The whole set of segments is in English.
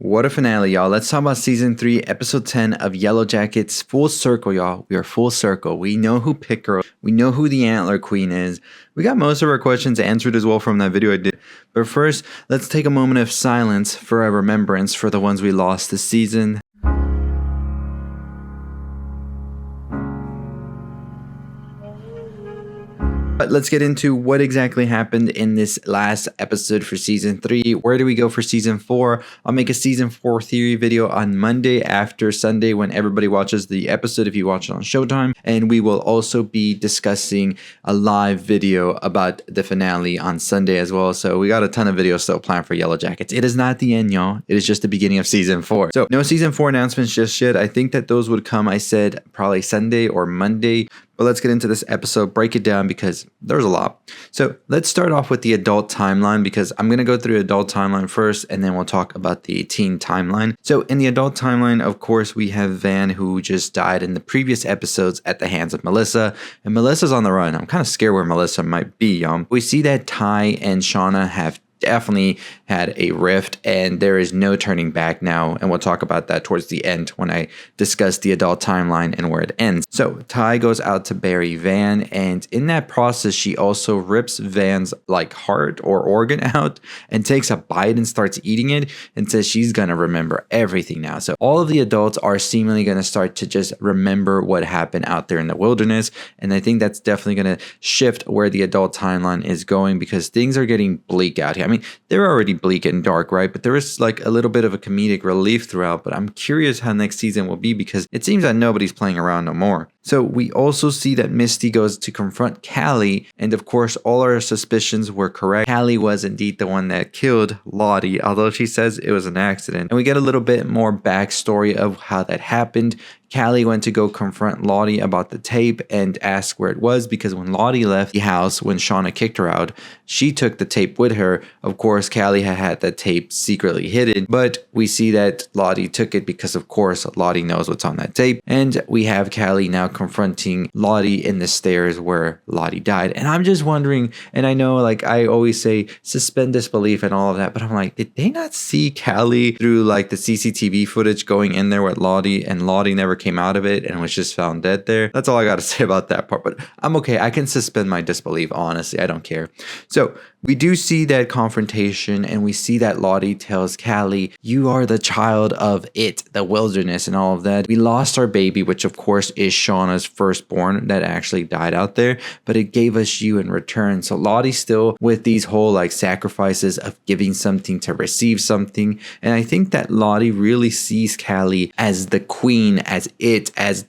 What a finale, y'all. Let's talk about season 3, episode 10 of Yellowjackets. Full circle, y'all. We are full circle. We know who picked her. We know who the Antler Queen is. We got most of our questions answered as well from that video I did. But first, let's take a moment of silence for a remembrance for the ones we lost this season. But let's get into what exactly happened in this last episode for season 3. Where do we go for season 4? I'll make a season 4 theory video on Monday after Sunday when everybody watches the episode if you watch it on Showtime. And we will also be discussing a live video about the finale on Sunday as well. So we got a ton of videos still planned for Yellowjackets. It is not the end, y'all. It is just the beginning of season 4. So no season 4 announcements just yet. I think that those would come, I said, probably Sunday or Monday. But let's get into this episode, break it down because there's a lot. So let's start off with the adult timeline because I'm going to go through the adult timeline first and then we'll talk about the teen timeline. So in the adult timeline, of course, we have Van who just died in the previous episodes at the hands of Melissa. And Melissa's on the run. I'm kind of scared where Melissa might be. We see that Ty and Shauna have definitely had a rift and there is no turning back now, and we'll talk about that towards the end when I discuss the adult timeline and where it ends. So Ty goes out to bury Van, and in that process she also rips Van's heart or organ out and takes a bite and starts eating it and says she's gonna remember everything now. So all of the adults are seemingly gonna start to just remember what happened out there in the wilderness, and I think that's definitely gonna shift where the adult timeline is going because things are getting bleak out here. I mean, they're already bleak and dark, right? But there is a little bit of a comedic relief throughout. But I'm curious how next season will be because it seems that nobody's playing around no more. So we also see that Misty goes to confront Callie. And of course, all our suspicions were correct. Callie was indeed the one that killed Lottie, although she says it was an accident. And we get a little bit more backstory of how that happened. Callie went to go confront Lottie about the tape and ask where it was because when Lottie left the house when Shauna kicked her out, she took the tape with her. Of course, Callie had that tape secretly hidden, but we see that Lottie took it because of course Lottie knows what's on that tape. And we have Callie now confronting Lottie in the stairs where Lottie died. And I'm just wondering, and I know I always say suspend disbelief and all of that, but I'm like, did they not see Callie through the CCTV footage going in there with Lottie and Lottie never came out of it and was just found dead there? That's all I got to say about that part, but I'm okay. I can suspend my disbelief, honestly. I don't care. So we do see that confrontation and we see that Lottie tells Callie, you are the child of the wilderness and all of that. We lost our baby, which of course is Shauna's firstborn that actually died out there, but it gave us you in return. So Lottie's still with these whole sacrifices of giving something to receive something. And I think that Lottie really sees Callie as the queen, as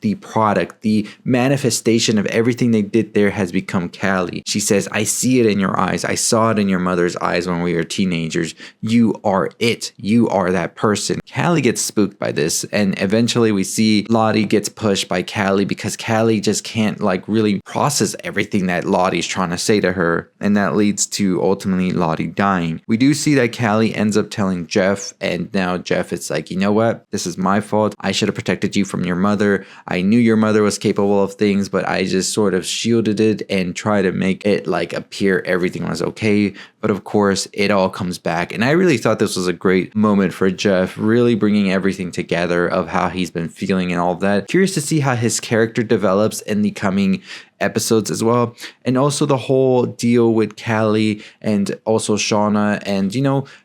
the product, the manifestation of everything they did there has become Callie. She says, I see it in your eyes. I saw it in your mother's eyes when we were teenagers. You are it. You are that person. Callie gets spooked by this, and eventually we see Lottie gets pushed by Callie because Callie just can't really process everything that Lottie's trying to say to her, and that leads to ultimately Lottie dying. We do see that Callie ends up telling Jeff, and now Jeff is you know what? This is my fault. I should have protected you from your mother. I knew your mother was capable of things, but I just sort of shielded it and tried to make it appear everything was okay. But of course, it all comes back. And I really thought this was a great moment for Jeff, really bringing everything together of how he's been feeling and all of that. Curious to see how his character develops in the coming episodes as well. And also the whole deal with Callie and also Shauna and,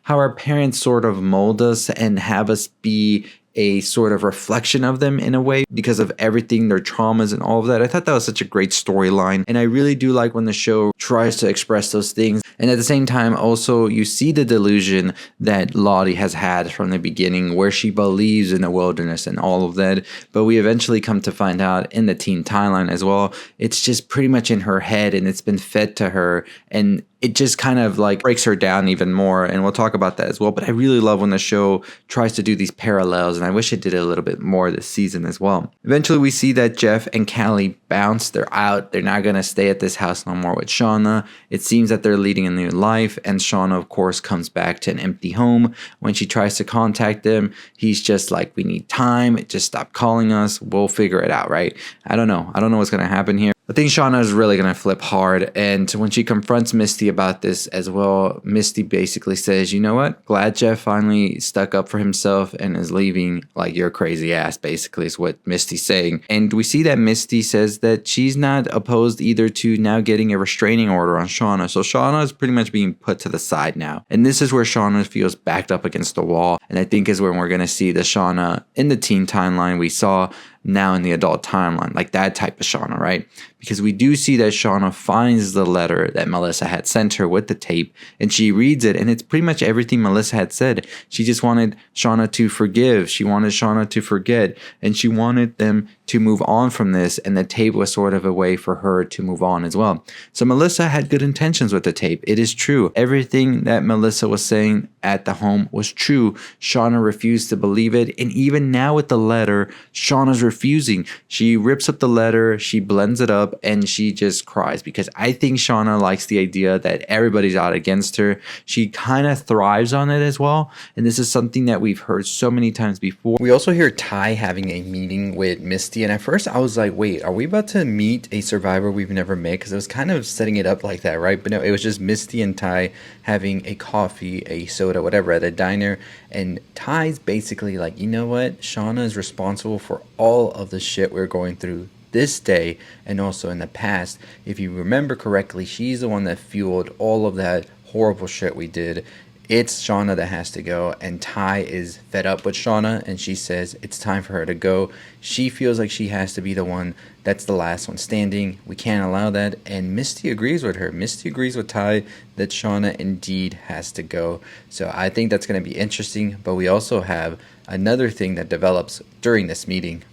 how our parents sort of mold us and have us be a sort of reflection of them in a way because of everything, their traumas and all of that. I thought that was such a great storyline. And I really do like when the show tries to express those things. And at the same time, also, you see the delusion that Lottie has had from the beginning where she believes in the wilderness and all of that. But we eventually come to find out in the teen timeline as well, it's just pretty much in her head and it's been fed to her. And it just kind of breaks her down even more, and we'll talk about that as well. But I really love when the show tries to do these parallels, and I wish it did it a little bit more this season as well. Eventually we see that Jeff and Callie bounce. They're out. They're not going to stay at this house no more with Shauna. It seems that they're leading a new life, and Shauna of course comes back to an empty home. When she tries to contact them, he's just we need time, just stop calling us, we'll figure it out, right? I don't know what's going to happen here. I think Shauna is really going to flip hard. And when she confronts Misty about this as well, Misty basically says, you know what? Glad Jeff finally stuck up for himself and is leaving like your crazy ass, basically, is what Misty's saying. And we see that Misty says that she's not opposed either to now getting a restraining order on Shauna. So Shauna is pretty much being put to the side now. And this is where Shauna feels backed up against the wall. And I think is when we're going to see the Shauna in the teen timeline we saw now in the adult timeline, like that type of Shauna, right? Because we do see that Shauna finds the letter that Melissa had sent her with the tape, and she reads it, and it's pretty much everything Melissa had said. She just wanted Shauna to forgive. She wanted Shauna to forget, and she wanted them to move on from this, and the tape was sort of a way for her to move on as well. So Melissa had good intentions with the tape. It is true. Everything that Melissa was saying at the home was true. Shauna refused to believe it, and even now with the letter, Shauna's refusing. She rips up the letter, she blends it up, and she just cries because I think Shauna likes the idea that everybody's out against her. She kind of thrives on it as well, and this is something that we've heard so many times before. We also hear Ty having a meeting with Misty, and at first I was like, wait, are we about to meet a survivor we've never met? Because it was kind of setting it up like that, right? But no, it was just Misty and Ty having a coffee, a soda, whatever, at a diner, and Ty's basically like, you know what? Shauna is responsible for all of the shit we're going through this day and also in the past. If you remember correctly, she's the one that fueled all of that horrible shit we did. It's Shauna that has to go, and Ty is fed up with Shauna, and she says it's time for her to go. She feels like she has to be the one that's the last one standing. We can't allow that, and Misty agrees with her. Misty agrees with Ty that Shauna indeed has to go. So I think that's going to be interesting, but we also have another thing that develops during this meeting.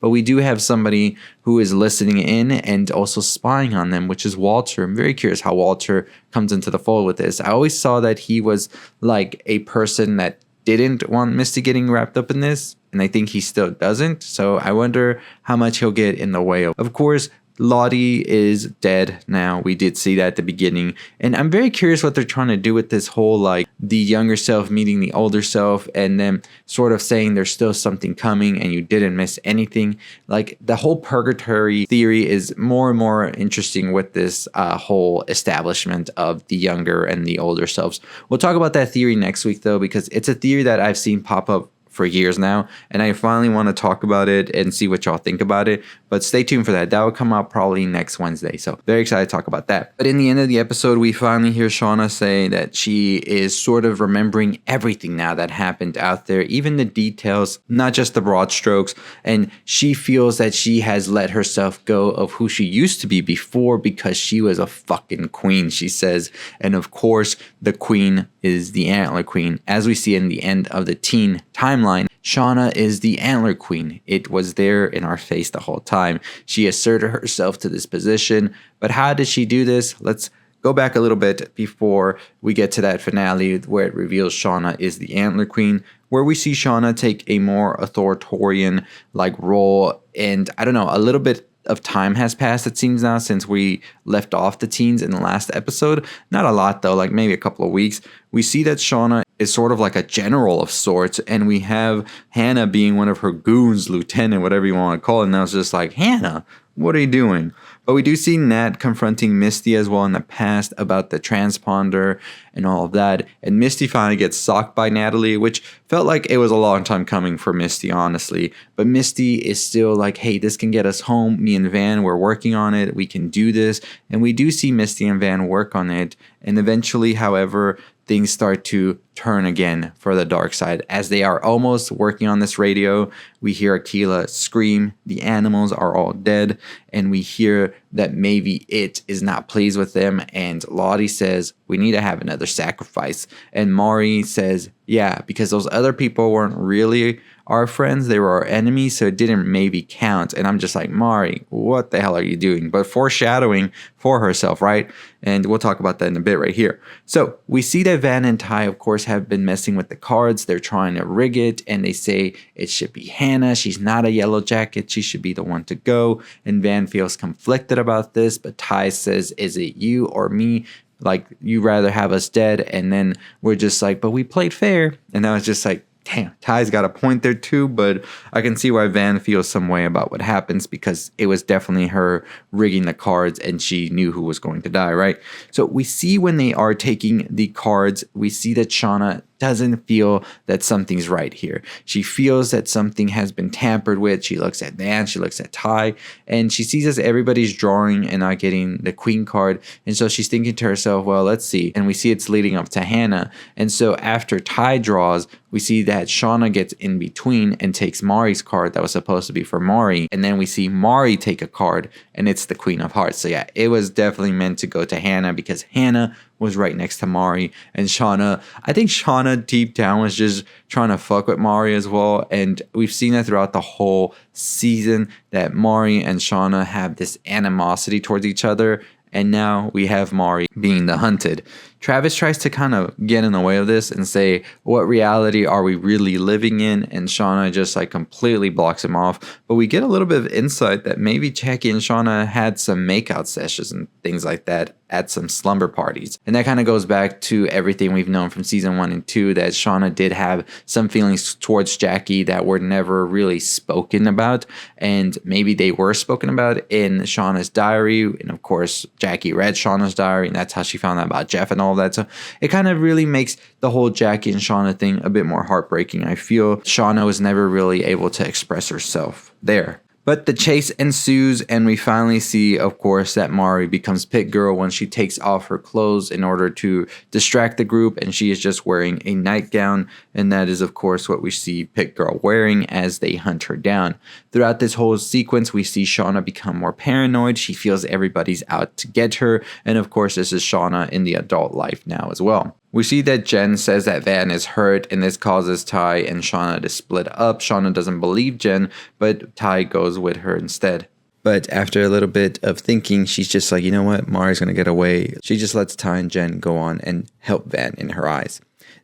But we do have somebody who is listening in and also spying on them, which is Walter. I'm very curious how Walter comes into the fold with this. I always saw that he was like a person that didn't want Misty getting wrapped up in this, and I think he still doesn't. So I wonder how much he'll get in the way. Of course, Lottie is dead now. We did see that at the beginning. And I'm very curious what they're trying to do with this whole, like, the younger self meeting the older self and then sort of saying there's still something coming and you didn't miss anything. Like, the whole purgatory theory is more and more interesting with this whole establishment of the younger and the older selves. We'll talk about that theory next week, though, because it's a theory that I've seen pop up for years now, and I finally want to talk about it and see what y'all think about it. But stay tuned for that. That will come out probably next Wednesday. So very excited to talk about that. But in the end of the episode, we finally hear Shauna say that she is sort of remembering everything now that happened out there, even the details, not just the broad strokes. And she feels that she has let herself go of who she used to be before because she was a fucking queen, she says. And of course, the queen is the Antler Queen. As we see in the end of the teen timeline, Shauna is the Antler Queen. It was there in our face the whole time. She asserted herself to this position. But how did she do this? Let's go back a little bit before we get to that finale where it reveals Shauna is the Antler Queen, where we see Shauna take a more authoritarian like role. And I don't know, a little bit of time has passed, it seems now, since we left off the teens in the last episode. Not a lot though, like maybe a couple of weeks. We see that Shauna is sort of like a general of sorts, and we have Hannah being one of her goons, lieutenant, whatever you want to call it. And I was just like, Hannah, what are you doing? But we do see Nat confronting Misty as well in the past about the transponder and all of that. And Misty finally gets socked by Natalie, which felt like it was a long time coming for Misty, honestly. But Misty is still like, hey, this can get us home. Me and Van, we're working on it. We can do this. And we do see Misty and Van work on it. And eventually, however, things start to turn again for the dark side. As they are almost working on this radio, we hear Akila scream, the animals are all dead, and we hear that maybe it is not pleased with them, and Lottie says, we need to have another sacrifice. And Mari says, yeah, because those other people weren't really our friends, they were our enemies, so it didn't maybe count. And I'm just like, Mari, what the hell are you doing? But foreshadowing for herself, right? And we'll talk about that in a bit right here. So we see that Van and Ty, of course, have been messing with the cards. They're trying to rig it, and they say it should be Hannah. She's not a Yellowjacket. She should be the one to go. And Van feels conflicted about this, but Ty says, is it you or me? Like, you rather have us dead. And then we're just like, but we played fair. And I was just like, damn, Ty's got a point there too, but I can see why Van feels some way about what happens because it was definitely her rigging the cards and she knew who was going to die, right? So we see when they are taking the cards, we see that Shauna doesn't feel that something's right here. She feels that something has been tampered with. She looks at Van, she looks at Ty, and she sees as everybody's drawing and not getting the queen card. And so she's thinking to herself, well, let's see. And we see it's leading up to Hannah. And so after Ty draws, we see that Shauna gets in between and takes Mari's card that was supposed to be for Mari. And then we see Mari take a card and it's the Queen of Hearts. So yeah, it was definitely meant to go to Hannah because Hannah was right next to Mari. And Shauna, I think Shauna deep down was just trying to fuck with Mari as well. And we've seen that throughout the whole season that Mari and Shauna have this animosity towards each other. And now we have Mari being the hunted. Travis tries to kind of get in the way of this and say, what reality are we really living in? And Shauna just like completely blocks him off. But we get a little bit of insight that maybe Jackie and Shauna had some makeout sessions and things like that at some slumber parties. And that kind of goes back to everything we've known from season 1 and 2, that Shauna did have some feelings towards Jackie that were never really spoken about. And maybe they were spoken about in Shauna's diary. And of course, Jackie read Shauna's diary and that's how she found out about Jeff and all that. So it kind of really makes the whole Jackie and Shauna thing a bit more heartbreaking. I feel Shauna was never really able to express herself there. But the chase ensues, and we finally see, of course, that Mari becomes Pit Girl when she takes off her clothes in order to distract the group, and she is just wearing a nightgown, and that is, of course, what we see Pit Girl wearing as they hunt her down. Throughout this whole sequence, we see Shauna become more paranoid. She feels everybody's out to get her, and of course, this is Shauna in the adult life now as well. We see that Jen says that Van is hurt and this causes Ty and Shauna to split up. Shauna doesn't believe Jen, but Ty goes with her instead. But after a little bit of thinking, she's just like, you know what, Mari's going to get away. She just lets Ty and Jen go on and help Van in her eyes.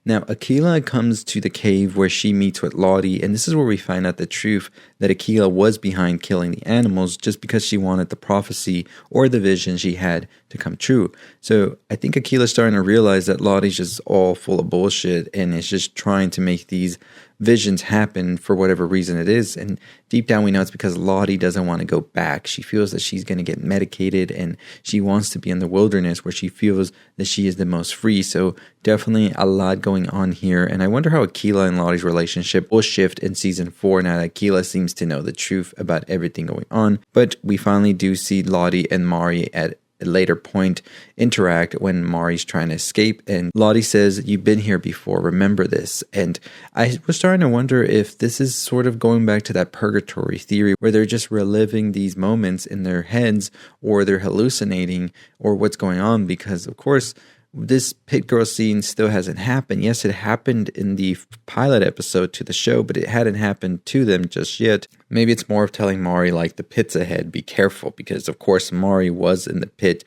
Now, Akilah comes to the cave where she meets with Lottie, and this is where we find out the truth that Akilah was behind killing the animals just because she wanted the prophecy or the vision she had to come true. So I think Akilah's starting to realize that Lottie's just all full of bullshit and is just trying to make these visions happen for whatever reason it is. And deep down we know it's because Lottie doesn't want to go back. She feels that she's going to get medicated and she wants to be in the wilderness where she feels that she is the most free. So definitely a lot going on here. And I wonder how Akilah and Lottie's relationship will shift in season 4 now that Akilah seems to know the truth about everything going on. But we finally do see Lottie and Mari at a later point interact when Mari's trying to escape, and Lottie says, you've been here before, remember this. And I was starting to wonder if this is sort of going back to that purgatory theory where they're just reliving these moments in their heads, or they're hallucinating, or what's going on, because of course this Pit Girl scene still hasn't happened. Yes, it happened in the pilot episode to the show, but it hadn't happened to them just yet. Maybe it's more of telling Mari, like, the pit's ahead, be careful, because of course Mari was in the pit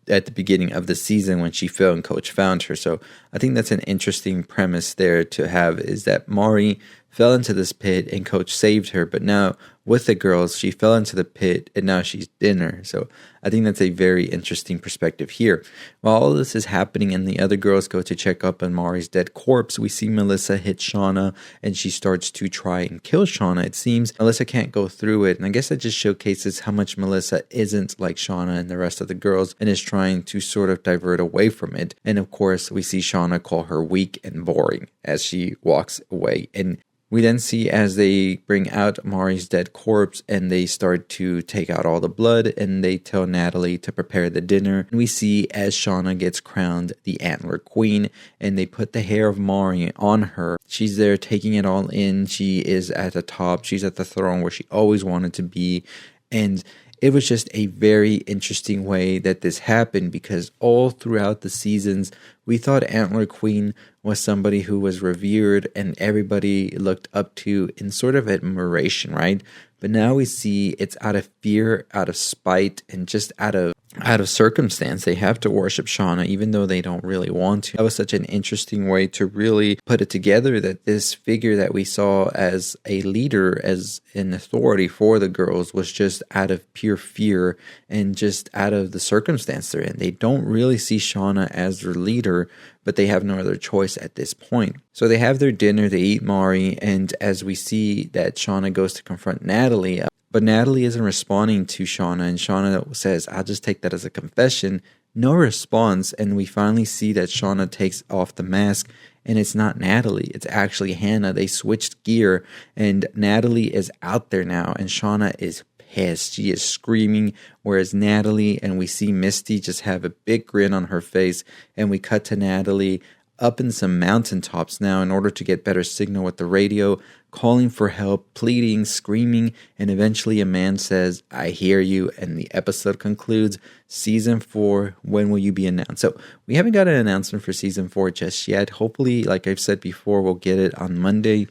at the beginning of the season when she fell and Coach found her. So I think that's an interesting premise there to have, is that Mari fell into this pit and Coach saved her, but now with the girls, she fell into the pit and now she's dinner. So I think that's a very interesting perspective here. While all this is happening and the other girls go to check up on Mari's dead corpse, we see Melissa hit Shauna and she starts to try and kill Shauna. It seems Melissa can't go through it, and I guess that just showcases how much Melissa isn't like Shauna and the rest of the girls and is trying to sort of divert away from it. And of course, we see Shauna call her weak and boring as she walks away. And we then see as they bring out Mari's dead corpse and they start to take out all the blood, and they tell Natalie to prepare the dinner. And we see as Shauna gets crowned the Antler Queen and they put the hair of Mari on her. She's there taking it all in. She is at the top. She's at the throne where she always wanted to be. And it was just a very interesting way that this happened, because all throughout the seasons, we thought Antler Queen was somebody who was revered and everybody looked up to in sort of admiration, right? But now we see it's out of fear, out of spite, and just out of out of circumstance, they have to worship Shauna even though they don't really want to. That was such an interesting way to really put it together, that this figure that we saw as a leader, as an authority for the girls, was just out of pure fear and just out of the circumstance they're in. They don't really see Shauna as their leader, but they have no other choice at this point. So they have their dinner, they eat Mari, and as we see that Shauna goes to confront Natalie, but Natalie isn't responding to Shauna, and Shauna says, I'll just take that as a confession. No response, and we finally see that Shauna takes off the mask, and it's not Natalie, it's actually Hannah. They switched gear, and Natalie is out there now, and Shauna is pissed. She is screaming, whereas Natalie, and we see Misty just have a big grin on her face, and we cut to Natalie up in some mountaintops now in order to get better signal with the radio, calling for help, pleading, screaming, and eventually a man says, I hear you, and the episode concludes. Season 4, when will you be announced? So we haven't got an announcement for Season 4 just yet. Hopefully, like I've said before, we'll get it on Monday.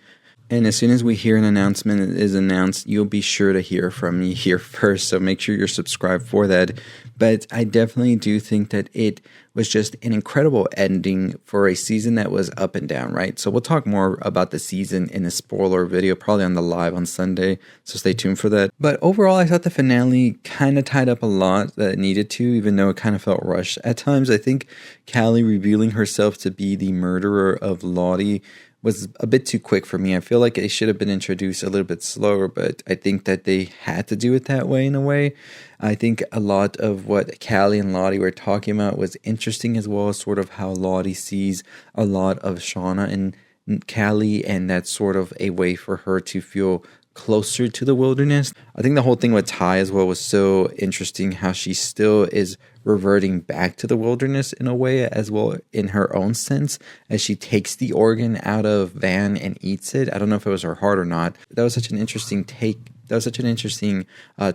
And as soon as we hear an announcement is announced, you'll be sure to hear from me here first. So make sure you're subscribed for that. But I definitely do think that it was just an incredible ending for a season that was up and down, right? So we'll talk more about the season in a spoiler video, probably on the live on Sunday. So stay tuned for that. But overall, I thought the finale kind of tied up a lot that it needed to, even though it kind of felt rushed at times. I think Callie revealing herself to be the murderer of Lottie was a bit too quick for me. I feel like it should have been introduced a little bit slower, but I think that they had to do it that way in a way. I think a lot of what Callie and Lottie were talking about was interesting, as well as sort of how Lottie sees a lot of Shauna and Callie, and that's sort of a way for her to feel closer to the wilderness. I think the whole thing with Ty as well was so interesting, how she still is reverting back to the wilderness in a way, as well in her own sense, as she takes the organ out of Van and eats it. I don't know if it was her heart or not. That was such an interesting take. That was such an interesting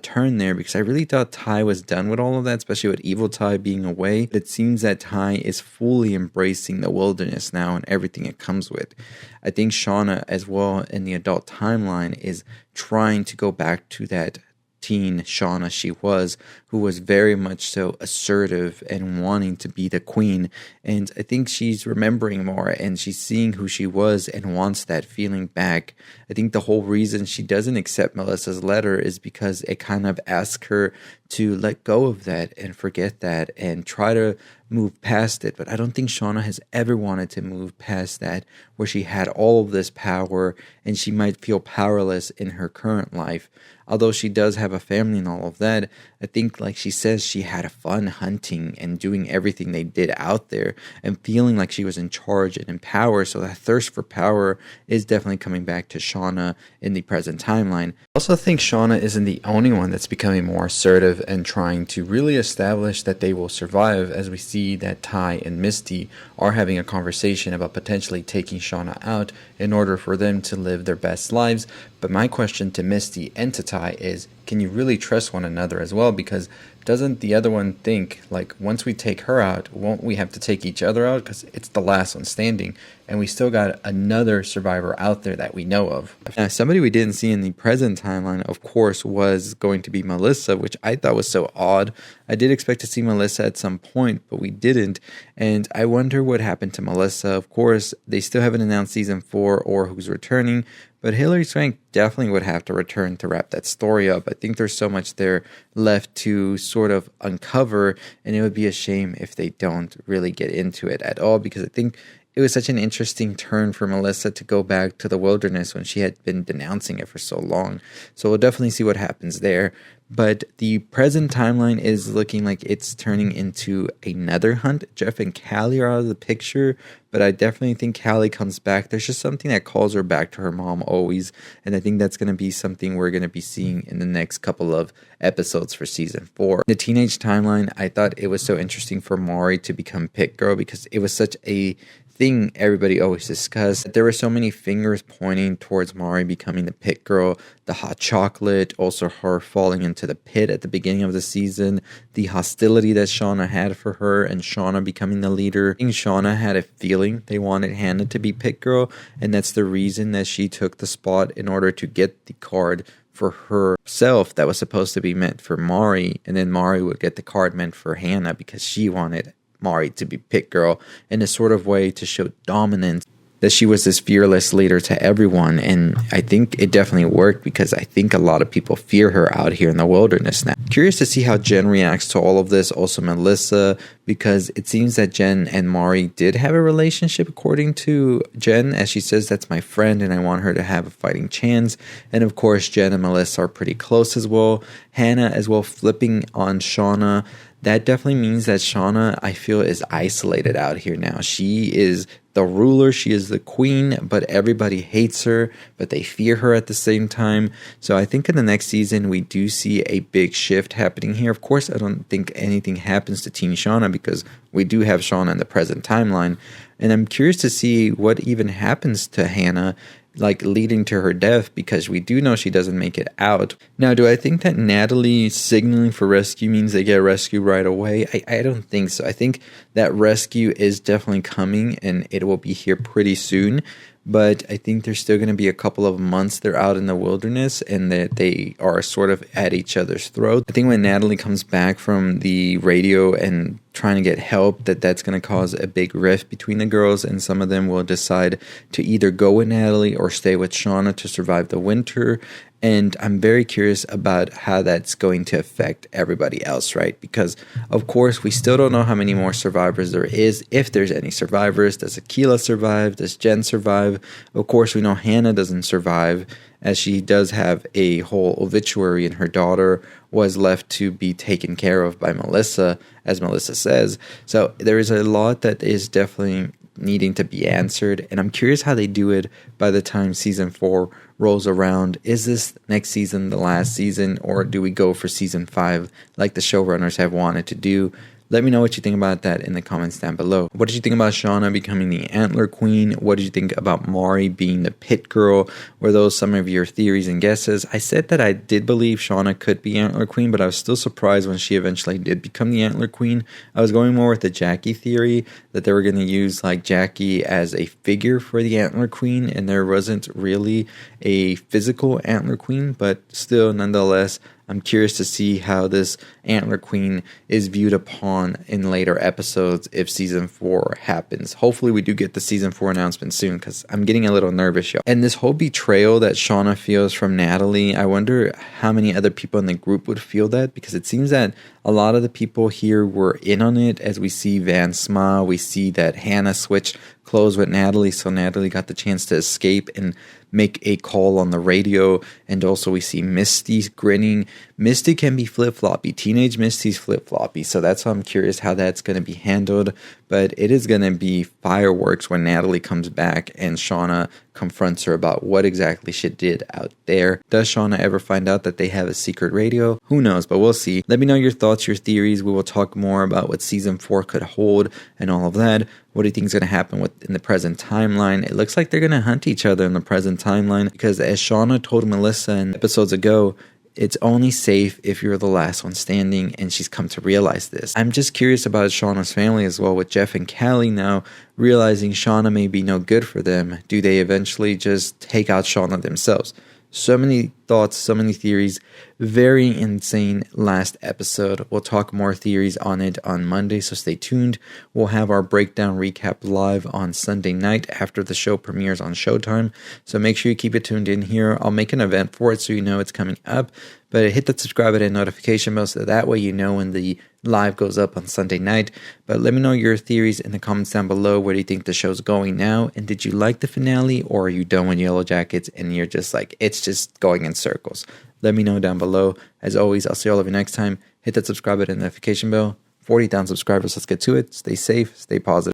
turn there, because I really thought Ty was done with all of that, especially with evil Ty being away. But it seems that Ty is fully embracing the wilderness now and everything it comes with. I think Shauna as well in the adult timeline is trying to go back to that teen Shauna she was, who was very much so assertive and wanting to be the queen. And I think she's remembering more and she's seeing who she was and wants that feeling back. I think the whole reason she doesn't accept Melissa's letter is because it kind of asks her to let go of that and forget that and try to move past it. But I don't think Shauna has ever wanted to move past that, where she had all of this power and she might feel powerless in her current life. Although she does have a family and all of that, I think, like she says, she had fun hunting and doing everything they did out there and feeling like she was in charge and in power. So that thirst for power is definitely coming back to Shauna in the present timeline. I also think Shauna isn't the only one that's becoming more assertive and trying to really establish that they will survive, as we see that Ty and Misty are having a conversation about potentially taking Shauna out in order for them to live their best lives. But my question to Misty and to Ty is, can you really trust one another as well? Because doesn't the other one think, like, once we take her out, won't we have to take each other out? Because it's the last one standing, and we still got another survivor out there that we know of. Now, somebody we didn't see in the present timeline, of course, was going to be Melissa, which I thought was so odd. I did expect to see Melissa at some point, but we didn't, and I wonder what happened to Melissa. Of course, they still haven't announced season 4 or who's returning, but Hilary Swank definitely would have to return to wrap that story up. I think there's so much there left to sort of uncover, and it would be a shame if they don't really get into it at all, because I think it was such an interesting turn for Melissa to go back to the wilderness when she had been denouncing it for so long. So we'll definitely see what happens there. But the present timeline is looking like it's turning into another hunt. Jeff and Callie are out of the picture, but I definitely think Callie comes back. There's just something that calls her back to her mom always, and I think that's going to be something we're going to be seeing in the next couple of episodes for season 4. The teenage timeline, I thought it was so interesting for Mari to become Pit Girl, because it was such a thing everybody always discussed. There were so many fingers pointing towards Mari becoming the pit girl, the hot chocolate, also her falling into the pit at the beginning of the season, the hostility that Shauna had for her, and Shauna becoming the leader. I think Shauna had a feeling they wanted Hannah to be pit girl, and that's the reason that she took the spot in order to get the card for herself that was supposed to be meant for Mari, and then Mari would get the card meant for Hannah because she wanted Mari to be pit girl in a sort of way to show dominance, that she was this fearless leader to everyone. And I think it definitely worked because I think a lot of people fear her out here in the wilderness now. Curious to see how Jen reacts to all of this, also Melissa, because it seems that Jen and Mari did have a relationship according to Jen, as she says, that's my friend and I want her to have a fighting chance. And of course, Jen and Melissa are pretty close as well. Hannah as well flipping on Shauna. That definitely means that Shauna, I feel, is isolated out here now. She is the ruler, she is the queen, but everybody hates her, but they fear her at the same time. So I think in the next season, we do see a big shift happening here. Of course, I don't think anything happens to Teen Shauna because we do have Shauna in the present timeline. And I'm curious to see what even happens to Hannah, like leading to her death, because we do know she doesn't make it out. Now, do I think that Natalie signaling for rescue means they get rescued right away? I don't think so. I think that rescue is definitely coming and it will be here pretty soon. But I think there's still going to be a couple of months they're out in the wilderness and that they are sort of at each other's throat. I think when Natalie comes back from the radio and trying to get help, that's going to cause a big rift between the girls, and some of them will decide to either go with Natalie or stay with Shauna to survive the winter. And I'm very curious about how that's going to affect everybody else, right? Because, of course, we still don't know how many more survivors there is, if there's any survivors. Does Akila survive? Does Jen survive? Of course, we know Hannah doesn't survive, as she does have a whole obituary, and her daughter was left to be taken care of by Melissa, as Melissa says. So there is a lot that is definitely needing to be answered, and I'm curious how they do it by the time season 4 rolls around. Is this next season the last season, or do we go for season 5 like the showrunners have wanted to do? Let me know what you think about that in the comments down below. What did you think about Shauna becoming the Antler Queen? What did you think about Mari being the pit girl? Were those some of your theories and guesses? I said that I did believe Shauna could be Antler Queen, but I was still surprised when she eventually did become the Antler Queen. I was going more with the Jackie theory, that they were going to use like Jackie as a figure for the Antler Queen, and there wasn't really a physical Antler Queen, but still, nonetheless, I'm curious to see how this Antler Queen is viewed upon in later episodes if season 4 happens. Hopefully we do get the season 4 announcement soon, because I'm getting a little nervous, y'all. And this whole betrayal that Shauna feels from Natalie, I wonder how many other people in the group would feel that, because it seems that a lot of the people here were in on it, as we see Van smile, we see that Hannah switched clothes with Natalie, so Natalie got the chance to escape and make a call on the radio. And also we see Misty grinning. Misty can be flip-floppy. Teenage Misty's flip-floppy, so that's why I'm curious how that's going to be handled. But it is going to be fireworks when Natalie comes back and Shauna confronts her about what exactly she did out there. Does Shauna ever find out that they have a secret radio? Who knows, but we'll see. Let me know your thoughts, your theories. We will talk more about what season 4 could hold and all of that. What do you think is going to happen in the present timeline? It looks like they're going to hunt each other in the present timeline, because as Shauna told Melissa in episodes ago, it's only safe if you're the last one standing, and she's come to realize this. I'm just curious about Shauna's family as well, with Jeff and Callie now realizing Shauna may be no good for them. Do they eventually just take out Shauna themselves? So many thoughts, so many theories. Very insane last episode. We'll talk more theories on it on Monday, so stay tuned. We'll have our breakdown recap live on Sunday night after the show premieres on Showtime. So make sure you keep it tuned in here. I'll make an event for it so you know it's coming up. But hit that subscribe button and notification bell so that way you know when the live goes up on Sunday night. But let me know your theories in the comments down below. Where do you think the show's going now? And did you like the finale, or are you done with Yellowjackets and you're just like, it's just going in circles? Let me know down below. As always, I'll see all of you next time. Hit that subscribe button and notification bell. 40,000 subscribers. Let's get to it. Stay safe. Stay positive.